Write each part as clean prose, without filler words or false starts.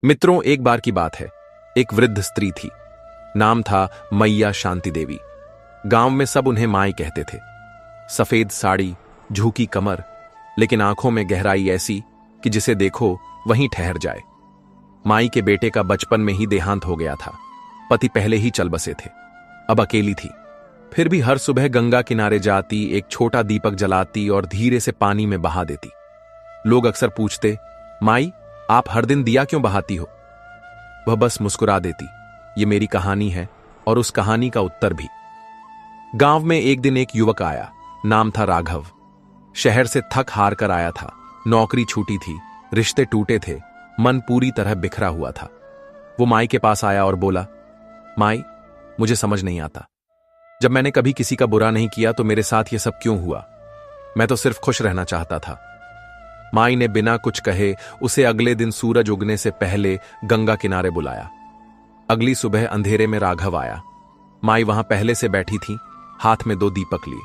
मित्रों, एक बार की बात है। एक वृद्ध स्त्री थी। नाम था मैया शांति देवी। गांव में सब उन्हें माई कहते थे। सफेद साड़ी, झुकी कमर, लेकिन आंखों में गहराई ऐसी कि जिसे देखो वहीं ठहर जाए। माई के बेटे का बचपन में ही देहांत हो गया था। पति पहले ही चल बसे थे। अब अकेली थी। फिर भी हर सुबह गंगा किनारे जाती, एक छोटा दीपक जलाती और धीरे से पानी में बहा देती। लोग अक्सर पूछते, माई, आप हर दिन दिया क्यों बहाती हो? वह बस मुस्कुरा देती, ये मेरी कहानी है और उस कहानी का उत्तर भी। गांव में एक दिन एक युवक आया। नाम था राघव। शहर से थक हार कर आया था। नौकरी छूटी थी, रिश्ते टूटे थे, मन पूरी तरह बिखरा हुआ था। वो माई के पास आया और बोला, माई, मुझे समझ नहीं आता। जब मैंने कभी किसी का बुरा नहीं किया तो मेरे साथ ये सब क्यों हुआ? मैं तो सिर्फ खुश रहना चाहता था। माई ने बिना कुछ कहे उसे अगले दिन सूरज उगने से पहले गंगा किनारे बुलाया। अगली सुबह अंधेरे में राघव आया। माई वहां पहले से बैठी थी, हाथ में 2 दीपक लिए।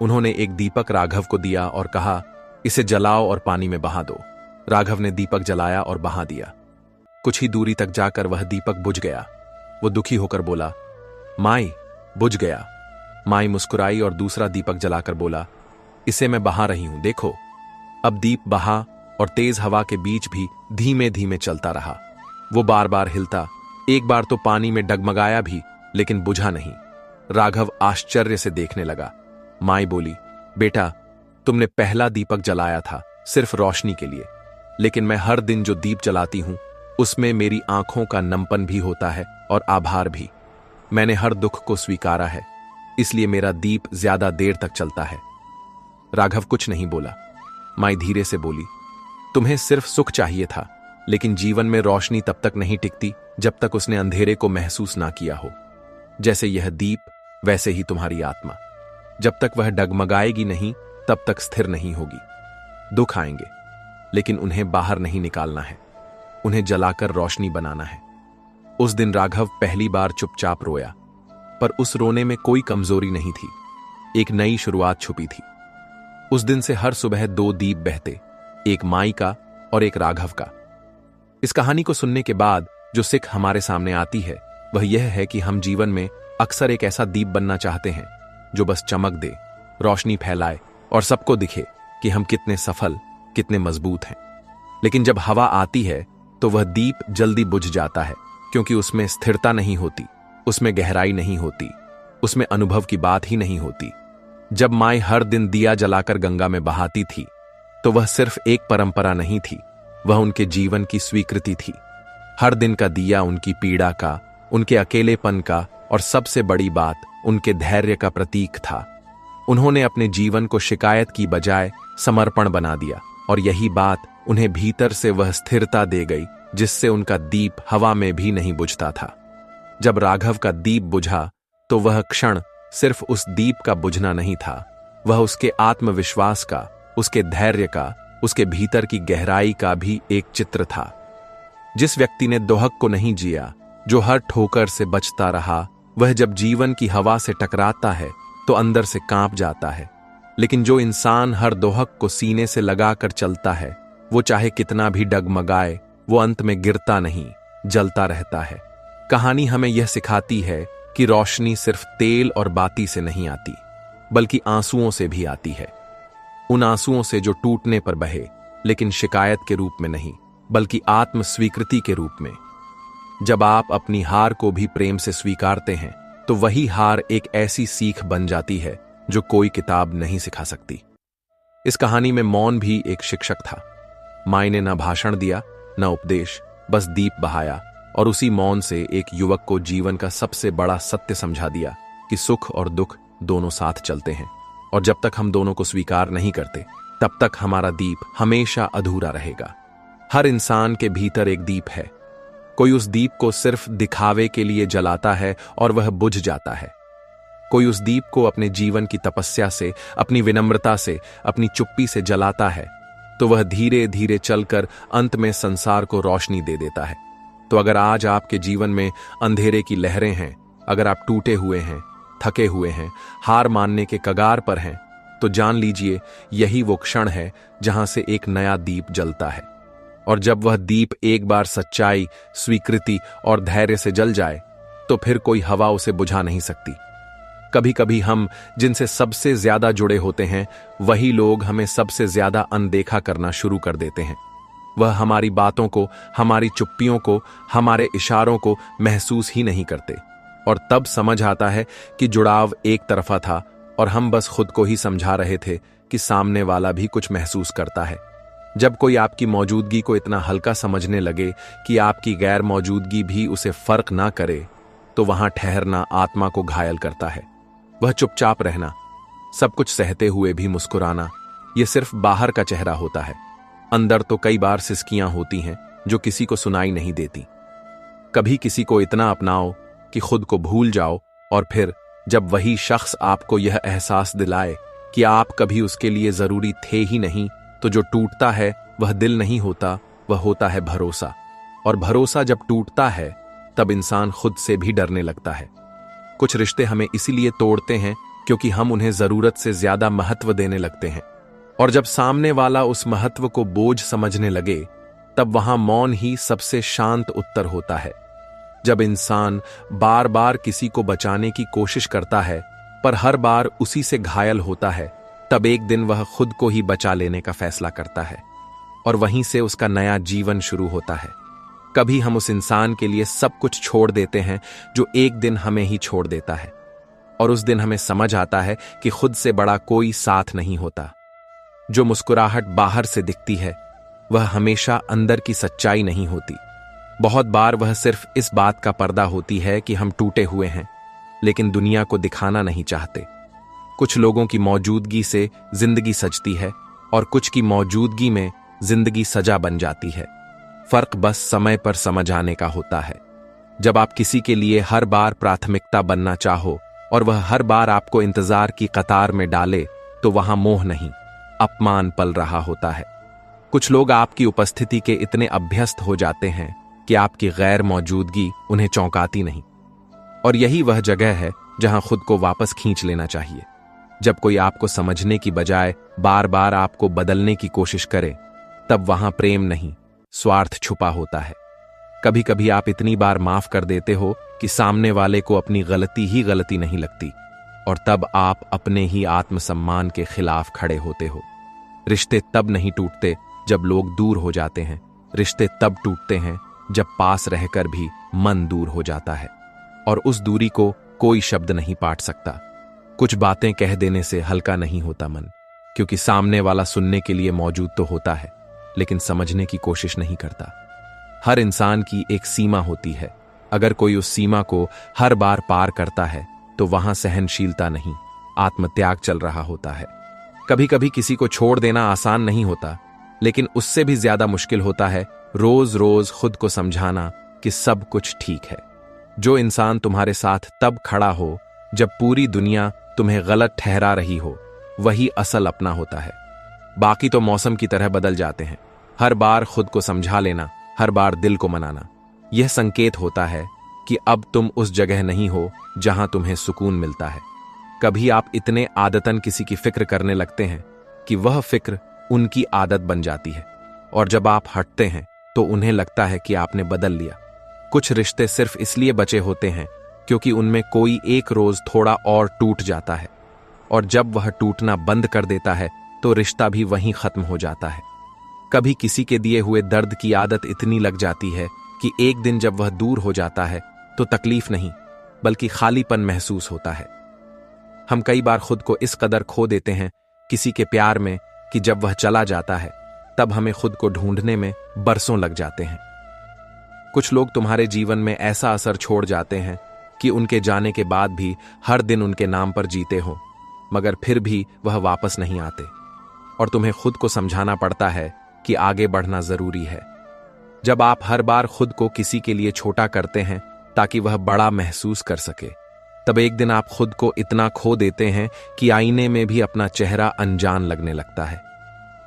उन्होंने एक दीपक राघव को दिया और कहा, इसे जलाओ और पानी में बहा दो। राघव ने दीपक जलाया और बहा दिया। कुछ ही दूरी तक जाकर वह दीपक बुझ गया। वो दुखी होकर बोला, माई, बुझ गया। माई मुस्कुराई और दूसरा दीपक जलाकर बोला, इसे मैं बहा रही हूं, देखो। अब दीप बहा और तेज हवा के बीच भी धीमे धीमे चलता रहा। वो बार बार हिलता, एक बार तो पानी में डगमगाया भी, लेकिन बुझा नहीं। राघव आश्चर्य से देखने लगा। माई बोली, बेटा, तुमने पहला दीपक जलाया था सिर्फ रोशनी के लिए, लेकिन मैं हर दिन जो दीप जलाती हूं उसमें मेरी आंखों का नमपन भी होता है और आभार भी। मैंने हर दुख को स्वीकारा है, इसलिए मेरा दीप ज्यादा देर तक चलता है। राघव कुछ नहीं बोला। माई धीरे से बोली, तुम्हें सिर्फ सुख चाहिए था, लेकिन जीवन में रोशनी तब तक नहीं टिकती जब तक उसने अंधेरे को महसूस ना किया हो। जैसे यह दीप, वैसे ही तुम्हारी आत्मा। जब तक वह डगमगाएगी नहीं, तब तक स्थिर नहीं होगी। दुख आएंगे, लेकिन उन्हें बाहर नहीं निकालना है, उन्हें जलाकर रोशनी बनाना है। उस दिन राघव पहली बार चुपचाप रोया, पर उस रोने में कोई कमजोरी नहीं थी, एक नई शुरुआत छुपी थी। उस दिन से हर सुबह 2 दीप बहते, एक माई का और एक राघव का। इस कहानी को सुनने के बाद जो सिख हमारे सामने आती है वह यह है कि हम जीवन में अक्सर एक ऐसा दीप बनना चाहते हैं जो बस चमक दे, रोशनी फैलाए और सबको दिखे कि हम कितने सफल, कितने मजबूत हैं। लेकिन जब हवा आती है तो वह दीप जल्दी बुझ जाता है, क्योंकि उसमें स्थिरता नहीं होती, उसमें गहराई नहीं होती, उसमें अनुभव की बात ही नहीं होती। जब माई हर दिन दिया जलाकर गंगा में बहाती थी तो वह सिर्फ एक परंपरा नहीं थी, वह उनके जीवन की स्वीकृति थी। हर दिन का दिया उनकी पीड़ा का, उनके अकेलेपन का और सबसे बड़ी बात उनके धैर्य का प्रतीक था। उन्होंने अपने जीवन को शिकायत की बजाय समर्पण बना दिया और यही बात उन्हें भीतर से वह स्थिरता दे गई जिससे उनका दीप हवा में भी नहीं बुझता था। जब राघव का दीप बुझा तो वह क्षण सिर्फ उस दीप का बुझना नहीं था, वह उसके आत्मविश्वास का, उसके धैर्य का, उसके भीतर की गहराई का भी एक चित्र था। जिस व्यक्ति ने दोहक को नहीं जिया, जो हर ठोकर से बचता रहा, वह जब जीवन की हवा से टकराता है तो अंदर से कांप जाता है। लेकिन जो इंसान हर दोहक को सीने से लगाकर चलता है, वो चाहे कितना भी डगमगाए, वो अंत में गिरता नहीं, जलता रहता है। कहानी हमें यह सिखाती है कि रोशनी सिर्फ तेल और बाती से नहीं आती, बल्कि आंसुओं से भी आती है। उन आंसुओं से जो टूटने पर बहे, लेकिन शिकायत के रूप में नहीं, बल्कि आत्म स्वीकृति के रूप में। जब आप अपनी हार को भी प्रेम से स्वीकारते हैं तो वही हार एक ऐसी सीख बन जाती है जो कोई किताब नहीं सिखा सकती। इस कहानी में मौन भी एक शिक्षक था। माई ने न भाषण दिया, न उपदेश, बस दीप बहाया और उसी मौन से एक युवक को जीवन का सबसे बड़ा सत्य समझा दिया कि सुख और दुख दोनों साथ चलते हैं, और जब तक हम दोनों को स्वीकार नहीं करते तब तक हमारा दीप हमेशा अधूरा रहेगा। हर इंसान के भीतर एक दीप है। कोई उस दीप को सिर्फ दिखावे के लिए जलाता है और वह बुझ जाता है। कोई उस दीप को अपने जीवन की तपस्या से, अपनी विनम्रता से, अपनी चुप्पी से जलाता है, तो वह धीरे धीरे चलकर अंत में संसार को रोशनी दे देता है। तो अगर आज आपके जीवन में अंधेरे की लहरें हैं, अगर आप टूटे हुए हैं, थके हुए हैं, हार मानने के कगार पर हैं, तो जान लीजिए यही वो क्षण है जहां से एक नया दीप जलता है। और जब वह दीप एक बार सच्चाई, स्वीकृति और धैर्य से जल जाए तो फिर कोई हवा उसे बुझा नहीं सकती। कभी कभी हम जिनसे सबसे ज्यादा जुड़े होते हैं वही लोग हमें सबसे ज्यादा अनदेखा करना शुरू कर देते हैं। वह हमारी बातों को, हमारी चुप्पियों को, हमारे इशारों को महसूस ही नहीं करते और तब समझ आता है कि जुड़ाव एक तरफा था और हम बस खुद को ही समझा रहे थे कि सामने वाला भी कुछ महसूस करता है। जब कोई आपकी मौजूदगी को इतना हल्का समझने लगे कि आपकी गैर मौजूदगी भी उसे फर्क ना करे, तो वहां ठहरना आत्मा को घायल करता है। वह चुपचाप रहना, सब कुछ सहते हुए भी मुस्कुराना, यह सिर्फ बाहर का चेहरा होता है। अंदर तो कई बार सिसकियां होती हैं जो किसी को सुनाई नहीं देती। कभी किसी को इतना अपनाओ कि खुद को भूल जाओ और फिर जब वही शख्स आपको यह एहसास दिलाए कि आप कभी उसके लिए जरूरी थे ही नहीं, तो जो टूटता है वह दिल नहीं होता, वह होता है भरोसा। और भरोसा जब टूटता है तब इंसान खुद से भी डरने लगता है। कुछ रिश्ते हमें इसीलिए तोड़ते हैं क्योंकि हम उन्हें जरूरत से ज्यादा महत्व देने लगते हैं, और जब सामने वाला उस महत्व को बोझ समझने लगे तब वहां मौन ही सबसे शांत उत्तर होता है। जब इंसान बार बार किसी को बचाने की कोशिश करता है पर हर बार उसी से घायल होता है, तब एक दिन वह खुद को ही बचा लेने का फैसला करता है और वहीं से उसका नया जीवन शुरू होता है। कभी हम उस इंसान के लिए सब कुछ छोड़ देते हैं जो एक दिन हमें ही छोड़ देता है, और उस दिन हमें समझ आता है कि खुद से बड़ा कोई साथ नहीं होता। जो मुस्कुराहट बाहर से दिखती है वह हमेशा अंदर की सच्चाई नहीं होती। बहुत बार वह सिर्फ इस बात का पर्दा होती है कि हम टूटे हुए हैं, लेकिन दुनिया को दिखाना नहीं चाहते। कुछ लोगों की मौजूदगी से जिंदगी सजती है और कुछ की मौजूदगी में जिंदगी सजा बन जाती है। फर्क बस समय पर समझ आने का होता है। जब आप किसी के लिए हर बार प्राथमिकता बनना चाहो और वह हर बार आपको इंतजार की कतार में डाले, तो वहां मोह नहीं, अपमान पल रहा होता है। कुछ लोग आपकी उपस्थिति के इतने अभ्यस्त हो जाते हैं कि आपकी गैर मौजूदगी उन्हें चौंकाती नहीं, और यही वह जगह है जहां खुद को वापस खींच लेना चाहिए। जब कोई आपको समझने की बजाय बार बार आपको बदलने की कोशिश करे, तब वहां प्रेम नहीं, स्वार्थ छुपा होता है। कभी कभी आप इतनी बार माफ कर देते हो कि सामने वाले को अपनी गलती ही गलती नहीं लगती, और तब आप अपने ही आत्मसम्मान के खिलाफ खड़े होते हो। रिश्ते तब नहीं टूटते जब लोग दूर हो जाते हैं, रिश्ते तब टूटते हैं जब पास रहकर भी मन दूर हो जाता है, और उस दूरी को कोई शब्द नहीं पाट सकता। कुछ बातें कह देने से हल्का नहीं होता मन, क्योंकि सामने वाला सुनने के लिए मौजूद तो होता है लेकिन समझने की कोशिश नहीं करता। हर इंसान की एक सीमा होती है, अगर कोई उस सीमा को हर बार पार करता है तो वहां सहनशीलता नहीं, आत्मत्याग चल रहा होता है। कभी कभी किसी को छोड़ देना आसान नहीं होता, लेकिन उससे भी ज्यादा मुश्किल होता है रोज रोज खुद को समझाना कि सब कुछ ठीक है। जो इंसान तुम्हारे साथ तब खड़ा हो जब पूरी दुनिया तुम्हें गलत ठहरा रही हो, वही असल अपना होता है। बाकी तो मौसम की तरह बदल जाते हैं। हर बार खुद को समझा लेना, हर बार दिल को मनाना, यह संकेत होता है कि अब तुम उस जगह नहीं हो जहां तुम्हें सुकून मिलता है। कभी आप इतने आदतन किसी की फिक्र करने लगते हैं कि वह फिक्र उनकी आदत बन जाती है, और जब आप हटते हैं तो उन्हें लगता है कि आपने बदल लिया। कुछ रिश्ते सिर्फ इसलिए बचे होते हैं क्योंकि उनमें कोई एक रोज थोड़ा और टूट जाता है, और जब वह टूटना बंद कर देता है तो रिश्ता भी वहीं खत्म हो जाता है। कभी किसी के दिए हुए दर्द की आदत इतनी लग जाती है कि एक दिन जब वह दूर हो जाता है तो तकलीफ नहीं बल्कि खालीपन महसूस होता है। हम कई बार खुद को इस कदर खो देते हैं किसी के प्यार में कि जब वह चला जाता है तब हमें खुद को ढूंढने में बरसों लग जाते हैं। कुछ लोग तुम्हारे जीवन में ऐसा असर छोड़ जाते हैं कि उनके जाने के बाद भी हर दिन उनके नाम पर जीते हो, मगर फिर भी वह वापस नहीं आते, और तुम्हें खुद को समझाना पड़ता है कि आगे बढ़ना जरूरी है। जब आप हर बार खुद को किसी के लिए छोटा करते हैं ताकि वह बड़ा महसूस कर सके, तब एक दिन आप खुद को इतना खो देते हैं कि आईने में भी अपना चेहरा अनजान लगने लगता है।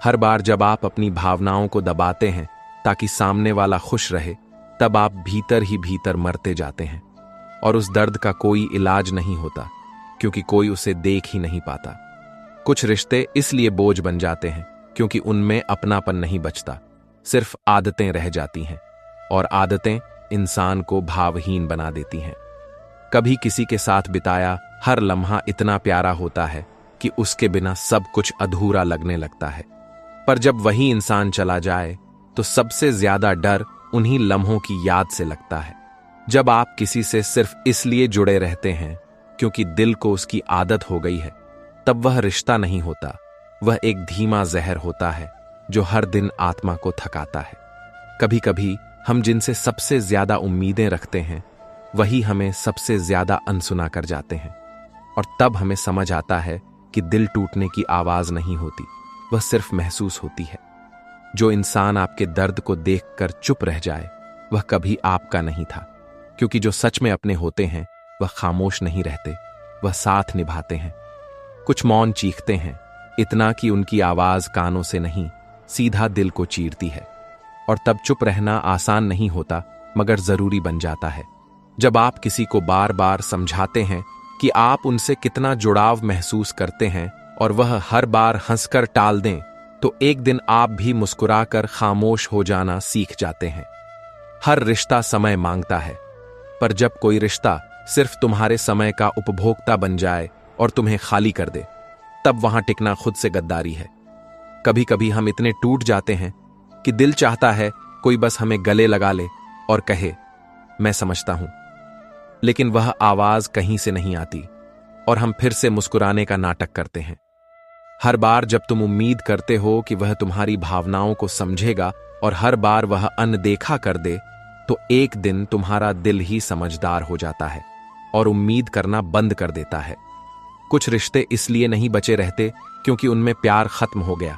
हर बार जब आप अपनी भावनाओं को दबाते हैं ताकि सामने वाला खुश रहे, तब आप भीतर ही भीतर मरते जाते हैं, और उस दर्द का कोई इलाज नहीं होता क्योंकि कोई उसे देख ही नहीं पाता। कुछ रिश्ते इसलिए बोझ बन जाते हैं क्योंकि उनमें अपनापन नहीं बचता, सिर्फ आदतें रह जाती हैं, और आदतें इंसान को भावहीन बना देती हैं। कभी किसी के साथ बिताया हर लम्हा इतना प्यारा होता है कि उसके बिना सब कुछ अधूरा लगने लगता है, पर जब वही इंसान चला जाए तो सबसे ज्यादा डर उन्हीं लम्हों की याद से लगता है। जब आप किसी से सिर्फ इसलिए जुड़े रहते हैं क्योंकि दिल को उसकी आदत हो गई है, तब वह रिश्ता नहीं होता, वह एक धीमा जहर होता है जो हर दिन आत्मा को थकाता है। कभी कभी हम जिनसे सबसे ज्यादा उम्मीदें रखते हैं वही हमें सबसे ज्यादा अनसुना कर जाते हैं, और तब हमें समझ आता है कि दिल टूटने की आवाज नहीं होती, वह सिर्फ महसूस होती है। जो इंसान आपके दर्द को देखकर चुप रह जाए वह कभी आपका नहीं था, क्योंकि जो सच में अपने होते हैं वह खामोश नहीं रहते, वह साथ निभाते हैं। कुछ मौन चीखते हैं, इतना कि उनकी आवाज कानों से नहीं सीधा दिल को चीरती है, और तब चुप रहना आसान नहीं होता मगर जरूरी बन जाता है। जब आप किसी को बार बार समझाते हैं कि आप उनसे कितना जुड़ाव महसूस करते हैं और वह हर बार हंसकर टाल दें, तो एक दिन आप भी मुस्कुराकर खामोश हो जाना सीख जाते हैं। हर रिश्ता समय मांगता है, पर जब कोई रिश्ता सिर्फ तुम्हारे समय का उपभोक्ता बन जाए और तुम्हें खाली कर दे, तब वहां टिकना खुद से गद्दारी है। कभी कभी हम इतने टूट जाते हैं कि दिल चाहता है कोई बस हमें गले लगा ले और कहे, मैं समझता हूं, लेकिन वह आवाज कहीं से नहीं आती और हम फिर से मुस्कुराने का नाटक करते हैं। हर बार जब तुम उम्मीद करते हो कि वह तुम्हारी भावनाओं को समझेगा और हर बार वह अनदेखा कर दे, तो एक दिन तुम्हारा दिल ही समझदार हो जाता है और उम्मीद करना बंद कर देता है। कुछ रिश्ते इसलिए नहीं बचे रहते क्योंकि उनमें प्यार खत्म हो गया,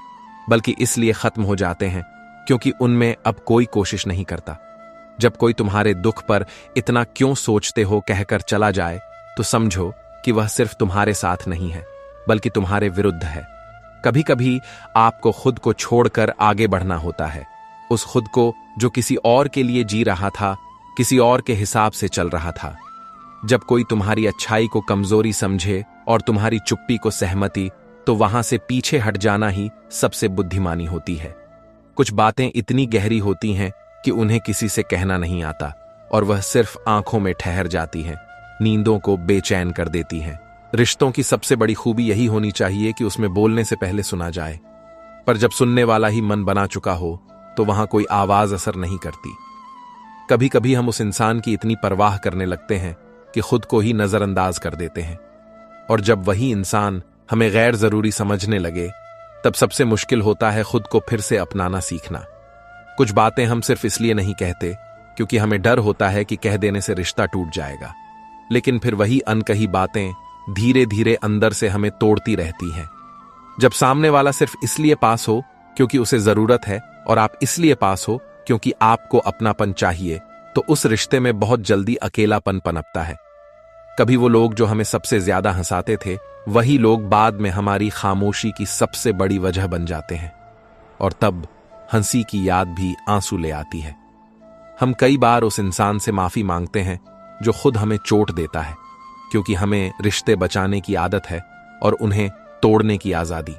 बल्कि इसलिए खत्म हो जाते हैं क्योंकि उनमें अब कोई कोशिश नहीं करता। जब कोई तुम्हारे दुख पर इतना क्यों सोचते हो कहकर चला जाए, तो समझो कि वह सिर्फ तुम्हारे साथ नहीं है बल्कि तुम्हारे विरुद्ध है। कभी कभी आपको खुद को छोड़कर आगे बढ़ना होता है, उस खुद को जो किसी और के लिए जी रहा था, किसी और के हिसाब से चल रहा था। जब कोई तुम्हारी अच्छाई को कमजोरी समझे और तुम्हारी चुप्पी को सहमति, तो वहां से पीछे हट जाना ही सबसे बुद्धिमानी होती है। कुछ बातें इतनी गहरी होती हैं कि उन्हें किसी से कहना नहीं आता, और वह सिर्फ आंखों में ठहर जाती हैं, नींदों को बेचैन कर देती हैं। रिश्तों की सबसे बड़ी खूबी यही होनी चाहिए कि उसमें बोलने से पहले सुना जाए, पर जब सुनने वाला ही मन बना चुका हो तो वहां कोई आवाज असर नहीं करती। कभी कभी हम उस इंसान की इतनी परवाह करने लगते हैं कि खुद को ही नजरअंदाज कर देते हैं, और जब वही इंसान हमें गैर जरूरी समझने लगे, तब सबसे मुश्किल होता है खुद को फिर से अपनाना सीखना। कुछ बातें हम सिर्फ इसलिए नहीं कहते क्योंकि हमें डर होता है कि कह देने से रिश्ता टूट जाएगा, लेकिन फिर वही अनकही बातें धीरे धीरे अंदर से हमें तोड़ती रहती हैं। जब सामने वाला सिर्फ इसलिए पास हो क्योंकि उसे जरूरत है और आप इसलिए पास हो क्योंकि आपको अपनापन चाहिए, तो उस रिश्ते में बहुत जल्दी अकेलापन पनपता है। कभी वो लोग जो हमें सबसे ज्यादा हंसाते थे, वही लोग बाद में हमारी खामोशी की सबसे बड़ी वजह बन जाते हैं, और तब हंसी की याद भी आंसू ले आती है। हम कई बार उस इंसान से माफी मांगते हैं जो खुद हमें चोट देता है, क्योंकि हमें रिश्ते बचाने की आदत है और उन्हें तोड़ने की आजादी।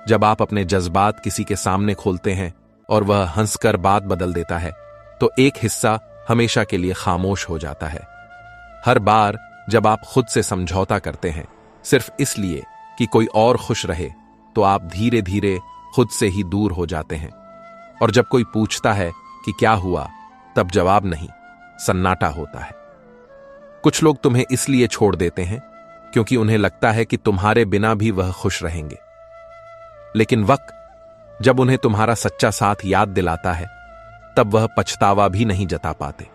जब आप अपने जज्बात किसी के सामने खोलते हैं और वह हंसकर बात बदल देता है, तो एक हिस्सा हमेशा के लिए खामोश हो जाता है। हर बार जब आप खुद से समझौता करते हैं सिर्फ इसलिए कि कोई और खुश रहे, तो आप धीरे धीरे खुद से ही दूर हो जाते हैं। और जब कोई पूछता है कि क्या हुआ, तब जवाब नहीं, सन्नाटा होता है। कुछ लोग तुम्हें इसलिए छोड़ देते हैं क्योंकि उन्हें लगता है कि तुम्हारे बिना भी वह खुश रहेंगे, लेकिन वक्त जब उन्हें तुम्हारा सच्चा साथ याद दिलाता है, तब वह पछतावा भी नहीं जता पाते।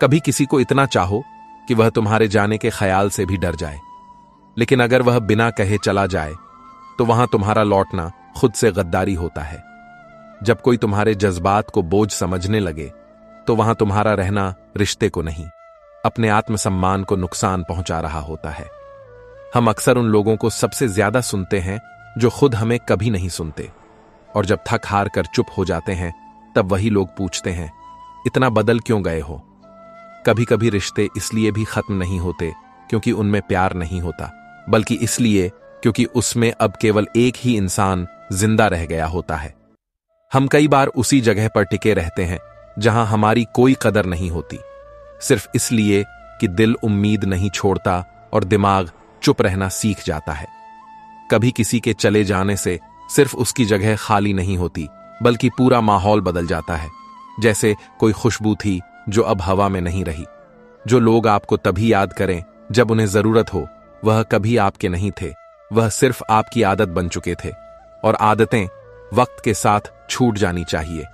कभी किसी को इतना चाहो कि वह तुम्हारे जाने के ख्याल से भी डर जाए, लेकिन अगर वह बिना कहे चला जाए, तो वहां तुम्हारा लौटना खुद से गद्दारी होता है। जब कोई तुम्हारे जज्बात को बोझ समझने लगे, तो वहां तुम्हारा रहना रिश्ते को नहीं, अपने आत्मसम्मान को नुकसान पहुंचा रहा होता है। हम अक्सर उन लोगों को सबसे ज्यादा सुनते हैं जो खुद हमें कभी नहीं सुनते, और जब थक हार कर चुप हो जाते हैं, तब वही लोग पूछते हैं, इतना बदल क्यों गए हो? कभी कभी रिश्ते इसलिए भी खत्म नहीं होते क्योंकि उनमें प्यार नहीं होता, बल्कि इसलिए क्योंकि उसमें अब केवल एक ही इंसान जिंदा रह गया होता है। हम कई बार उसी जगह पर टिके रहते हैं जहां हमारी कोई कदर नहीं होती, सिर्फ इसलिए कि दिल उम्मीद नहीं छोड़ता और दिमाग चुप रहना सीख जाता है। कभी किसी के चले जाने से सिर्फ उसकी जगह खाली नहीं होती, बल्कि पूरा माहौल बदल जाता है। जैसे कोई खुशबू थी जो अब हवा में नहीं रही। जो लोग आपको तभी याद करें जब उन्हें जरूरत हो, वह कभी आपके नहीं थे, वह सिर्फ आपकी आदत बन चुके थे। और आदतें वक्त के साथ छूट जानी चाहिए।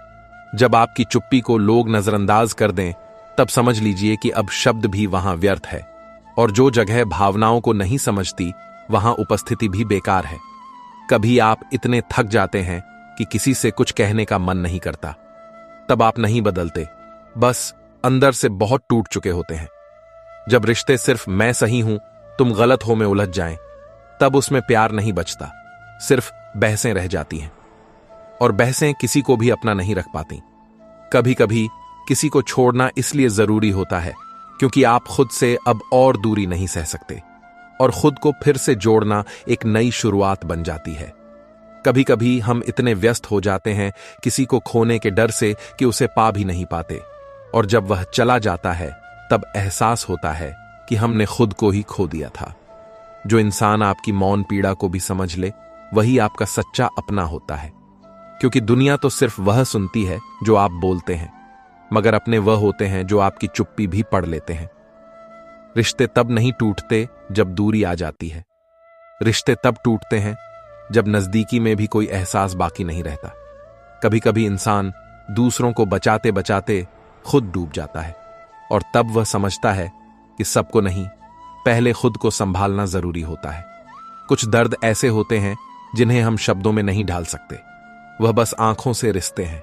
जब आपकी चुप्पी को लोग नजरअंदाज कर दें, तब समझ लीजिए कि अब शब्द भी वहां व्यर्थ है। और जो जगह भावनाओं को नहीं समझती, वहां उपस्थिति भी बेकार है। कभी आप इतने थक जाते हैं कि किसी से कुछ कहने का मन नहीं करता। तब आप नहीं बदलते, बस अंदर से बहुत टूट चुके होते हैं। जब रिश्ते सिर्फ मैं सही हूं, तुम गलत हो में उलझ जाएं, तब उसमें प्यार नहीं बचता, सिर्फ बहसें रह जाती हैं। और बहसें किसी को भी अपना नहीं रख पाती। कभी कभी किसी को छोड़ना इसलिए जरूरी होता है क्योंकि आप खुद से अब और दूरी नहीं सह सकते, और खुद को फिर से जोड़ना एक नई शुरुआत बन जाती है। कभी कभी हम इतने व्यस्त हो जाते हैं किसी को खोने के डर से कि उसे पा भी नहीं पाते, और जब वह चला जाता है तब एहसास होता है कि हमने खुद को ही खो दिया था। जो इंसान आपकी मौन पीड़ा को भी समझ ले, वही आपका सच्चा अपना होता है। क्योंकि दुनिया तो सिर्फ वह सुनती है जो आप बोलते हैं, मगर अपने वह होते हैं जो आपकी चुप्पी भी पढ़ लेते हैं। रिश्ते तब नहीं टूटते जब दूरी आ जाती है। रिश्ते तब टूटते हैं जब नजदीकी में भी कोई एहसास बाकी नहीं रहता। कभी कभी इंसान दूसरों को बचाते बचाते खुद डूब जाता है, और तब वह समझता है कि सबको नहीं, पहले खुद को संभालना जरूरी होता है। कुछ दर्द ऐसे होते हैं जिन्हें हम शब्दों में नहीं ढाल सकते, वह बस आंखों से रिश्ते हैं,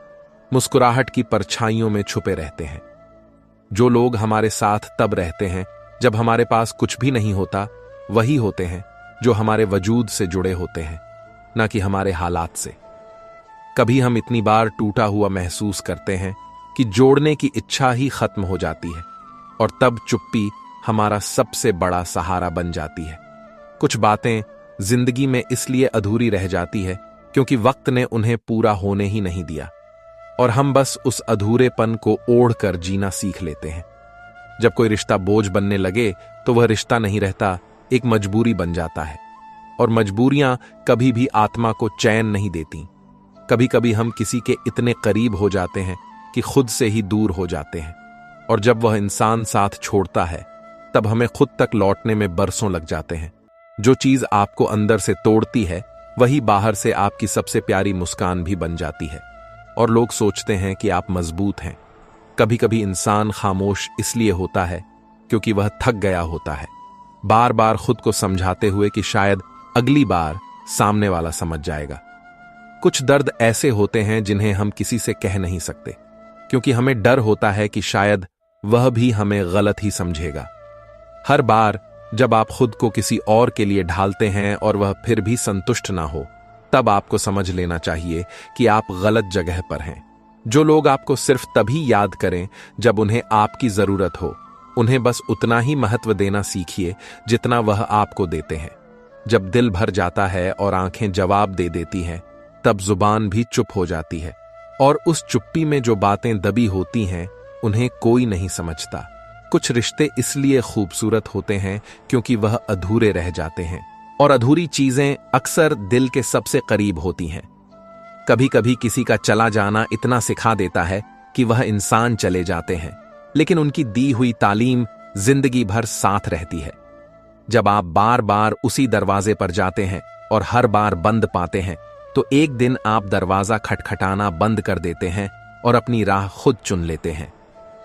मुस्कुराहट की परछाइयों में छुपे रहते हैं। जो लोग हमारे साथ तब रहते हैं जब हमारे पास कुछ भी नहीं होता, वही होते हैं जो हमारे वजूद से जुड़े होते हैं, ना कि हमारे हालात से। कभी हम इतनी बार टूटा हुआ महसूस करते हैं कि जोड़ने की इच्छा ही खत्म हो जाती है, और तब चुप्पी हमारा सबसे बड़ा सहारा बन जाती है। कुछ बातें जिंदगी में इसलिए अधूरी रह जाती है क्योंकि वक्त ने उन्हें पूरा होने ही नहीं दिया, और हम बस उस अधूरेपन को ओढ़ कर जीना सीख लेते हैं। जब कोई रिश्ता बोझ बनने लगे तो वह रिश्ता नहीं रहता, एक मजबूरी बन जाता है। और मजबूरियां कभी भी आत्मा को चैन नहीं देती। कभी कभी हम किसी के इतने करीब हो जाते हैं कि खुद से ही दूर हो जाते हैं, और जब वह इंसान साथ छोड़ता है तब हमें खुद तक लौटने में बरसों लग जाते हैं। जो चीज आपको अंदर से तोड़ती है, वही बाहर से आपकी सबसे प्यारी मुस्कान भी बन जाती है, और लोग सोचते हैं कि आप मजबूत हैं। कभी कभी इंसान खामोश इसलिए होता है क्योंकि वह थक गया होता है, बार बार खुद को समझाते हुए कि शायद अगली बार सामने वाला समझ जाएगा। कुछ दर्द ऐसे होते हैं जिन्हें हम किसी से कह नहीं सकते, क्योंकि हमें डर होता है कि शायद वह भी हमें गलत ही समझेगा। हर बार जब आप खुद को किसी और के लिए ढालते हैं और वह फिर भी संतुष्ट ना हो, तब आपको समझ लेना चाहिए कि आप गलत जगह पर हैं। जो लोग आपको सिर्फ तभी याद करें जब उन्हें आपकी जरूरत हो, उन्हें बस उतना ही महत्व देना सीखिए जितना वह आपको देते हैं। जब दिल भर जाता है और आंखें जवाब दे देती हैं, तब जुबान भी चुप हो जाती है, और उस चुप्पी में जो बातें दबी होती हैं उन्हें कोई नहीं समझता। कुछ रिश्ते इसलिए खूबसूरत होते हैं क्योंकि वह अधूरे रह जाते हैं, और अधूरी चीजें अक्सर दिल के सबसे करीब होती हैं। कभी कभी किसी का चला जाना इतना सिखा देता है कि वह इंसान चले जाते हैं, लेकिन उनकी दी हुई तालीम जिंदगी भर साथ रहती है। जब आप बार बार उसी दरवाजे पर जाते हैं और हर बार बंद पाते हैं, तो एक दिन आप दरवाजा खटखटाना बंद कर देते हैं और अपनी राह खुद चुन लेते हैं।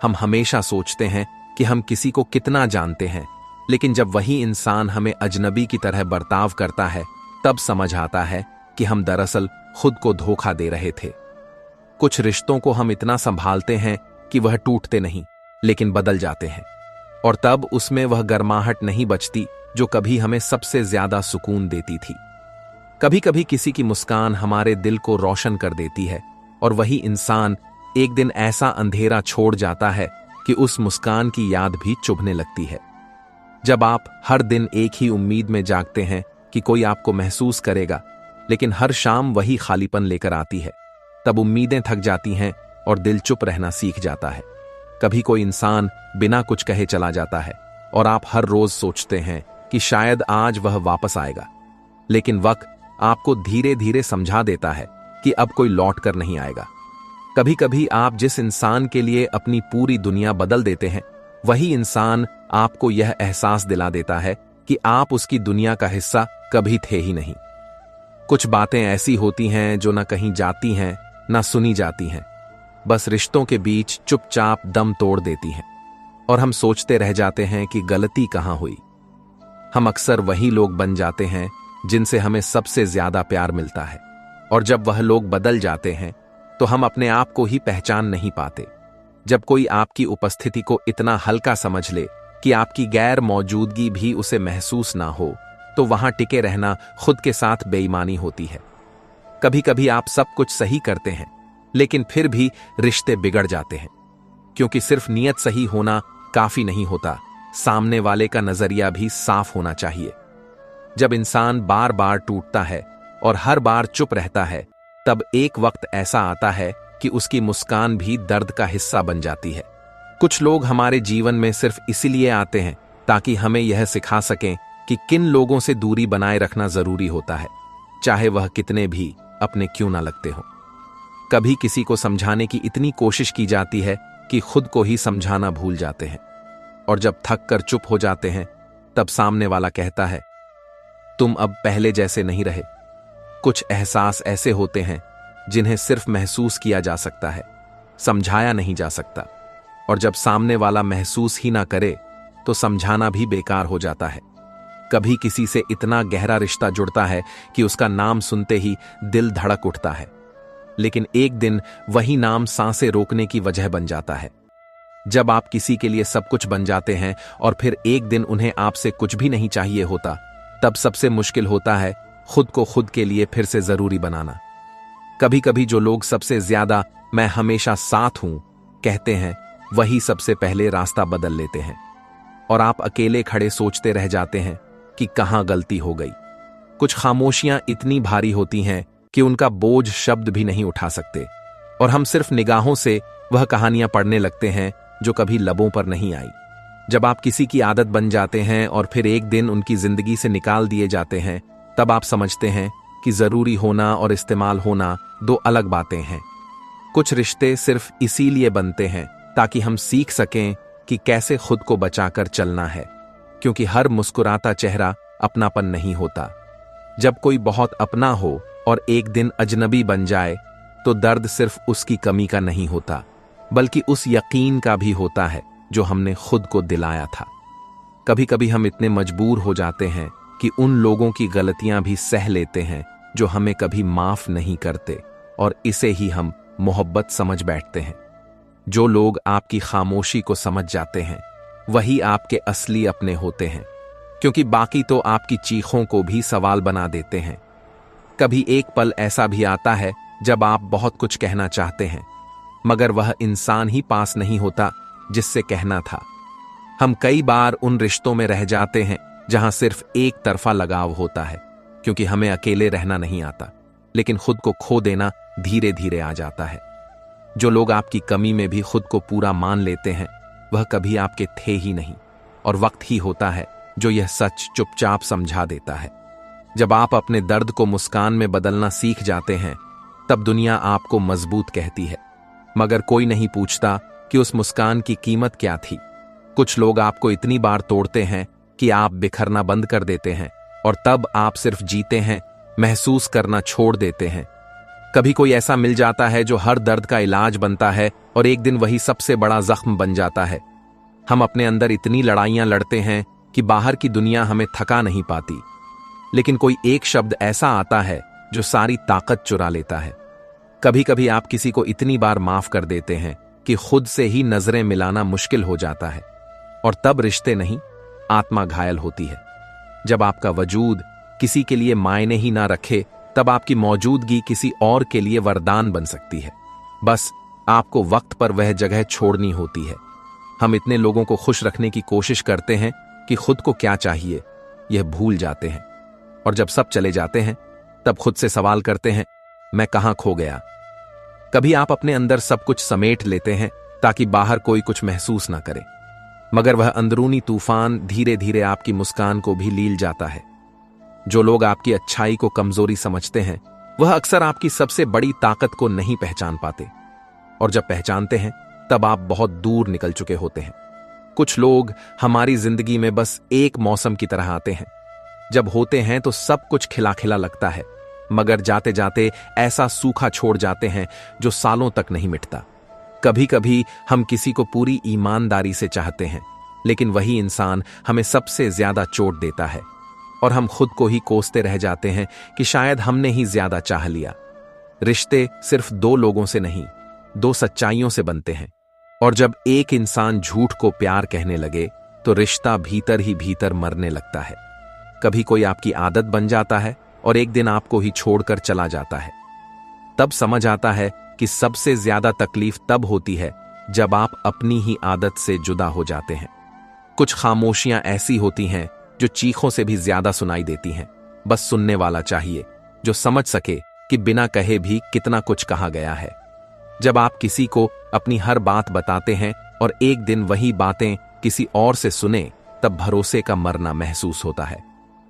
हम हमेशा सोचते हैं कि हम किसी को कितना जानते हैं, लेकिन जब वही इंसान हमें अजनबी की तरह बर्ताव करता है, तब समझ आता है कि हम दरअसल खुद को धोखा दे रहे थे। कुछ रिश्तों को हम इतना संभालते हैं कि वह टूटते नहीं, लेकिन बदल जाते हैं, और तब उसमें वह गर्माहट नहीं बचती जो कभी हमें सबसे ज्यादा सुकून देती थी। कभी कभी किसी की मुस्कान हमारे दिल को रोशन कर देती है, और वही इंसान एक दिन ऐसा अंधेरा छोड़ जाता है कि उस मुस्कान की याद भी चुभने लगती है। जब आप हर दिन एक ही उम्मीद में जागते हैं कि कोई आपको महसूस करेगा, लेकिन हर शाम वही खालीपन लेकर आती है, तब उम्मीदें थक जाती हैं और दिल चुप रहना सीख जाता है। कभी कोई इंसान बिना कुछ कहे चला जाता है और आप हर रोज सोचते हैं कि शायद आज वह वापस आएगा, लेकिन वक्त आपको धीरे धीरे समझा देता है कि अब कोई लौट कर नहीं आएगा। कभी कभी आप जिस इंसान के लिए अपनी पूरी दुनिया बदल देते हैं, वही इंसान आपको यह एहसास दिला देता है कि आप उसकी दुनिया का हिस्सा कभी थे ही नहीं। कुछ बातें ऐसी होती हैं जो न कहीं जाती हैं न सुनी जाती हैं, बस रिश्तों के बीच चुपचाप दम तोड़ देती हैं और हम सोचते रह जाते हैं कि गलती कहां हुई। हम अक्सर वही लोग बन जाते हैं जिनसे हमें सबसे ज्यादा प्यार मिलता है, और जब वह लोग बदल जाते हैं तो हम अपने आप को ही पहचान नहीं पाते। जब कोई आपकी उपस्थिति को इतना हल्का समझ ले कि आपकी गैर मौजूदगी भी उसे महसूस ना हो, तो वहां टिके रहना खुद के साथ बेईमानी होती है। कभी कभी आप सब कुछ सही करते हैं, लेकिन फिर भी रिश्ते बिगड़ जाते हैं, क्योंकि सिर्फ नियत सही होना काफी नहीं होता, सामने वाले का नजरिया भी साफ होना चाहिए। जब इंसान बार बार टूटता है और हर बार चुप रहता है, तब एक वक्त ऐसा आता है कि उसकी मुस्कान भी दर्द का हिस्सा बन जाती है। कुछ लोग हमारे जीवन में सिर्फ इसीलिए आते हैं ताकि हमें यह सिखा सकें कि किन लोगों से दूरी बनाए रखना जरूरी होता है, चाहे वह कितने भी अपने क्यों ना लगते हों। कभी किसी को समझाने की इतनी कोशिश की जाती है कि खुद को ही समझाना भूल जाते हैं, और जब थक कर चुप हो जाते हैं तब सामने वाला कहता है, तुम अब पहले जैसे नहीं रहे। कुछ एहसास ऐसे होते हैं जिन्हें सिर्फ महसूस किया जा सकता है, समझाया नहीं जा सकता, और जब सामने वाला महसूस ही ना करे तो समझाना भी बेकार हो जाता है। कभी किसी से इतना गहरा रिश्ता जुड़ता है कि उसका नाम सुनते ही दिल धड़क उठता है, लेकिन एक दिन वही नाम सांसें रोकने की वजह बन जाता है। जब आप किसी के लिए सब कुछ बन जाते हैं और फिर एक दिन उन्हें आपसे कुछ भी नहीं चाहिए होता, तब सबसे मुश्किल होता है खुद को खुद के लिए फिर से जरूरी बनाना। कभी कभी जो लोग सबसे ज्यादा मैं हमेशा साथ हूं कहते हैं, वही सबसे पहले रास्ता बदल लेते हैं, और आप अकेले खड़े सोचते रह जाते हैं कि कहां गलती हो गई। कुछ खामोशियां इतनी भारी होती हैं कि उनका बोझ शब्द भी नहीं उठा सकते, और हम सिर्फ निगाहों से वह कहानियां पढ़ने लगते हैं जो कभी लबों पर नहीं आई। जब आप किसी की आदत बन जाते हैं और फिर एक दिन उनकी जिंदगी से निकाल दिए जाते हैं, तब आप समझते हैं कि जरूरी होना और इस्तेमाल होना दो अलग बातें हैं। कुछ रिश्ते सिर्फ इसीलिए बनते हैं ताकि हम सीख सकें कि कैसे खुद को बचाकर चलना है, क्योंकि हर मुस्कुराता चेहरा अपनापन नहीं होता। जब कोई बहुत अपना हो और एक दिन अजनबी बन जाए, तो दर्द सिर्फ उसकी कमी का नहीं होता, बल्कि उस यकीन का भी होता है जो हमने खुद को दिलाया था। कभी कभी हम इतने मजबूर हो जाते हैं कि उन लोगों की गलतियां भी सह लेते हैं जो हमें कभी माफ नहीं करते, और इसे ही हम मोहब्बत समझ बैठते हैं। जो लोग आपकी खामोशी को समझ जाते हैं, वही आपके असली अपने होते हैं, क्योंकि बाकी तो आपकी चीखों को भी सवाल बना देते हैं। कभी एक पल ऐसा भी आता है जब आप बहुत कुछ कहना चाहते हैं, मगर वह इंसान ही पास नहीं होता जिससे कहना था। हम कई बार उन रिश्तों में रह जाते हैं जहां सिर्फ एक तरफा लगाव होता है, क्योंकि हमें अकेले रहना नहीं आता, लेकिन खुद को खो देना धीरे धीरे आ जाता है। जो लोग आपकी कमी में भी खुद को पूरा मान लेते हैं, वह कभी आपके थे ही नहीं, और वक्त ही होता है जो यह सच चुपचाप समझा देता है। जब आप अपने दर्द को मुस्कान में बदलना सीख जाते हैं, तब दुनिया आपको मजबूत कहती है, मगर कोई नहीं पूछता कि उस मुस्कान की कीमत क्या थी। कुछ लोग आपको इतनी बार तोड़ते हैं कि आप बिखरना बंद कर देते हैं, और तब आप सिर्फ जीते हैं, महसूस करना छोड़ देते हैं। कभी कोई ऐसा मिल जाता है जो हर दर्द का इलाज बनता है, और एक दिन वही सबसे बड़ा जख्म बन जाता है। हम अपने अंदर इतनी लड़ाइयां लड़ते हैं कि बाहर की दुनिया हमें थका नहीं पाती, लेकिन कोई एक शब्द ऐसा आता है जो सारी ताकत चुरा लेता है। कभी कभी आप किसी को इतनी बार माफ कर देते हैं कि खुद से ही नजरें मिलाना मुश्किल हो जाता है, और तब रिश्ते नहीं, आत्मा घायल होती है। जब आपका वजूद किसी के लिए मायने ही ना रखे, तब आपकी मौजूदगी किसी और के लिए वरदान बन सकती है। बस आपको वक्त पर वह जगह छोड़नी होती है। हम इतने लोगों को खुश रखने की कोशिश करते हैं कि खुद को क्या चाहिए यह भूल जाते हैं, और जब सब चले जाते हैं तब खुद से सवाल करते हैं, मैं कहां खो गया। कभी आप अपने अंदर सब कुछ समेट लेते हैं ताकि बाहर कोई कुछ महसूस ना करे, मगर वह अंदरूनी तूफान धीरे धीरे आपकी मुस्कान को भी लील जाता है। जो लोग आपकी अच्छाई को कमजोरी समझते हैं, वह अक्सर आपकी सबसे बड़ी ताकत को नहीं पहचान पाते, और जब पहचानते हैं तब आप बहुत दूर निकल चुके होते हैं। कुछ लोग हमारी जिंदगी में बस एक मौसम की तरह आते हैं। जब होते हैं तो सब कुछ खिला खिला लगता है, मगर जाते जाते ऐसा सूखा छोड़ जाते हैं जो सालों तक नहीं मिटता। कभी कभी हम किसी को पूरी ईमानदारी से चाहते हैं, लेकिन वही इंसान हमें सबसे ज्यादा चोट देता है, और हम खुद को ही कोसते रह जाते हैं कि शायद हमने ही ज्यादा चाह लिया। रिश्ते सिर्फ दो लोगों से नहीं, दो सच्चाइयों से बनते हैं, और जब एक इंसान झूठ को प्यार कहने लगे तो रिश्ता भीतर ही भीतर मरने लगता है। कभी कोई आपकी आदत बन जाता है और एक दिन आपको ही छोड़कर चला जाता है। तब समझ आता है कि सबसे ज्यादा तकलीफ तब होती है जब आप अपनी ही आदत से जुदा हो जाते हैं। कुछ खामोशियां ऐसी होती हैं जो चीखों से भी ज्यादा सुनाई देती हैं। बस सुनने वाला चाहिए जो समझ सके कि बिना कहे भी कितना कुछ कहा गया है। जब आप किसी को अपनी हर बात बताते हैं और एक दिन वही बातें किसी और से सुने, तब भरोसे का मरना महसूस होता है,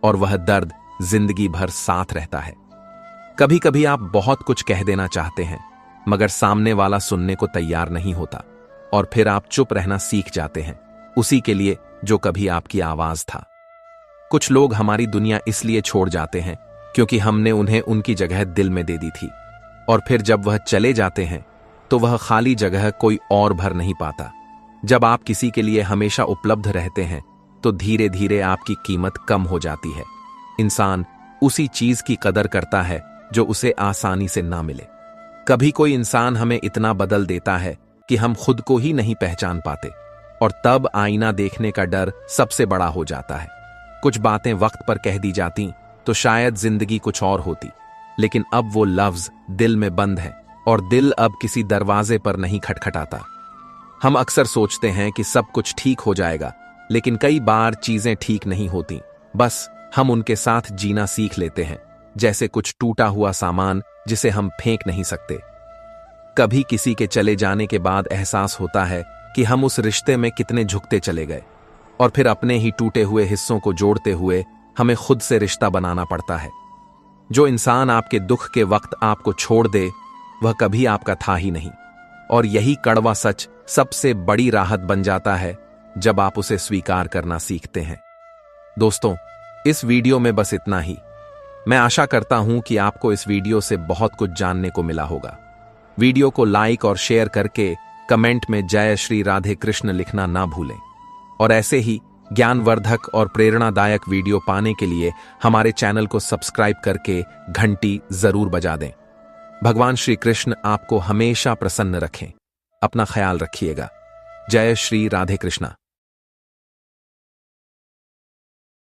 और वह दर्द जिंदगी भर साथ रहता है। कभी कभी आप बहुत कुछ कह देना चाहते हैं, मगर सामने वाला सुनने को तैयार नहीं होता, और फिर आप चुप रहना सीख जाते हैं, उसी के लिए जो कभी आपकी आवाज था। कुछ लोग हमारी दुनिया इसलिए छोड़ जाते हैं क्योंकि हमने उन्हें उनकी जगह दिल में दे दी थी, और फिर जब वह चले जाते हैं तो वह खाली जगह कोई और भर नहीं पाता। जब आप किसी के लिए हमेशा उपलब्ध रहते हैं तो धीरे धीरे आपकी कीमत कम हो जाती है। इंसान उसी चीज की कदर करता है जो उसे आसानी से ना मिले। कभी कोई इंसान हमें इतना बदल देता है कि हम खुद को ही नहीं पहचान पाते, और तब आईना देखने का डर सबसे बड़ा हो जाता है। कुछ बातें वक्त पर कह दी जाती तो शायद जिंदगी कुछ और होती, लेकिन अब वो लफ्ज दिल में बंद है, और दिल अब किसी दरवाजे पर नहीं खटखटाता। हम अक्सर सोचते हैं कि सब कुछ ठीक हो जाएगा, लेकिन कई बार चीजें ठीक नहीं होती। बस हम उनके साथ जीना सीख लेते हैं, जैसे कुछ टूटा हुआ सामान जिसे हम फेंक नहीं सकते। कभी किसी के चले जाने के बाद एहसास होता है कि हम उस रिश्ते में कितने झुकते चले गए, और फिर अपने ही टूटे हुए हिस्सों को जोड़ते हुए हमें खुद से रिश्ता बनाना पड़ता है। जो इंसान आपके दुख के वक्त आपको छोड़ दे, वह कभी आपका था ही नहीं, और यही कड़वा सच सबसे बड़ी राहत बन जाता है जब आप उसे स्वीकार करना सीखते हैं। दोस्तों, इस वीडियो में बस इतना ही। मैं आशा करता हूं कि आपको इस वीडियो से बहुत कुछ जानने को मिला होगा। वीडियो को लाइक और शेयर करके कमेंट में जय श्री राधे कृष्ण लिखना ना भूलें, और ऐसे ही ज्ञानवर्धक और प्रेरणादायक वीडियो पाने के लिए हमारे चैनल को सब्सक्राइब करके घंटी जरूर बजा दें। भगवान श्री कृष्ण आपको हमेशा प्रसन्न रखें। अपना ख्याल रखिएगा। जय श्री राधे कृष्णा।